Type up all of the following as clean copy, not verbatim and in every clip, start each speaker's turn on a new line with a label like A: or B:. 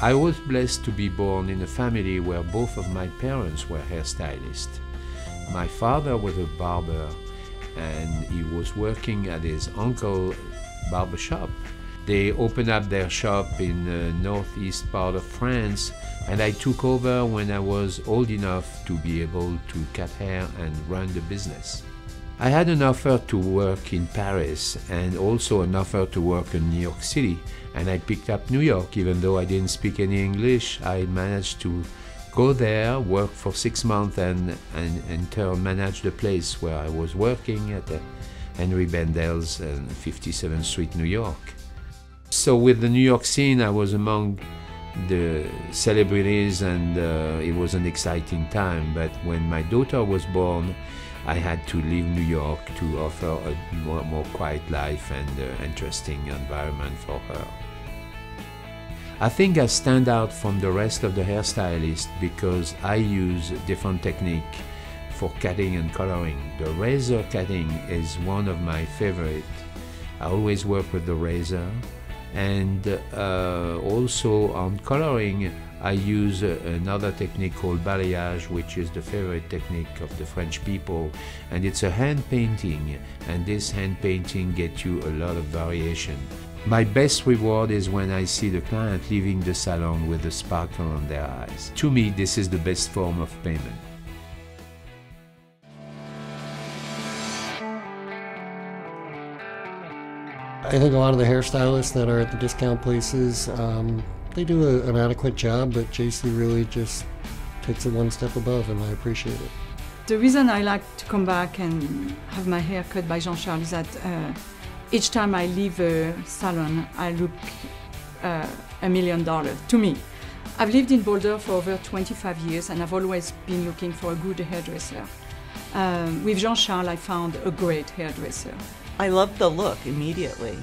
A: I was blessed to be born in a family where both of my parents were hairstylists. My father was a barber and he was working at his uncle's barber shop. They opened up their shop in the northeast part of France, and I took over when I was old enough to be able to cut hair and run the business. I had an offer to work in Paris and also an offer to work in New York City, and I picked up New York. Even though I didn't speak any English, I managed to go there, work for 6 months, and in turn manage the place where I was working at Henry Bendel's on 57th Street, New York. So with the New York scene, I was among the celebrities, and it was an exciting time. But when my daughter was born, I had to leave New York to offer a more quiet life and interesting environment for her. I think I stand out from the rest of the hairstylists because I use different technique for cutting and coloring. The razor cutting is one of my favorite. I always work with the razor. And also on coloring, I use another technique called balayage, which is the favorite technique of the French people, and it's a hand painting, and this hand painting gets you a lot of variation. My best reward is when I see the client leaving the salon with a sparkle on their eyes. To me, this is the best form of payment.
B: I think a lot of the hairstylists that are at the discount places, they do an adequate job, but JC really just takes it one step above, and I appreciate it.
C: The reason I like to come back and have my hair cut by Jean-Charles is that each time I leave a salon, I look $1 million to me. I've lived in Boulder for over 25 years, and I've always been looking for a good hairdresser. With Jean-Charles, I found a great hairdresser.
D: I loved the look immediately,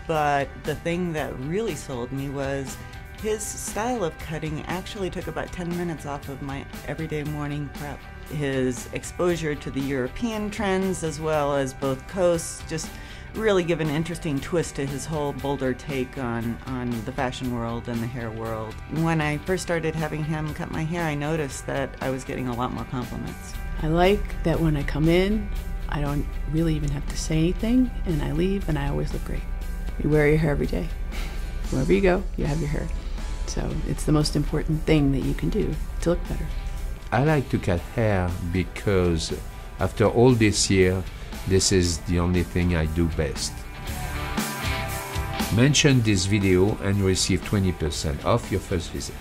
D: but the thing that really sold me was his style of cutting actually took about 10 minutes off of my everyday morning prep. His exposure to the European trends as well as both coasts just really give an interesting twist to his whole Boulder take on the fashion world and the hair world. When I first started having him cut my hair, I noticed that I was getting a lot more compliments.
E: I like that when I come in, I don't really even have to say anything, and I leave and I always look great. You wear your hair every day. Wherever you go, you have your hair. So it's the most important thing that you can do to look better.
A: I like to cut hair because after all this year, this is the only thing I do best. Mention this video and receive 20% off your first visit.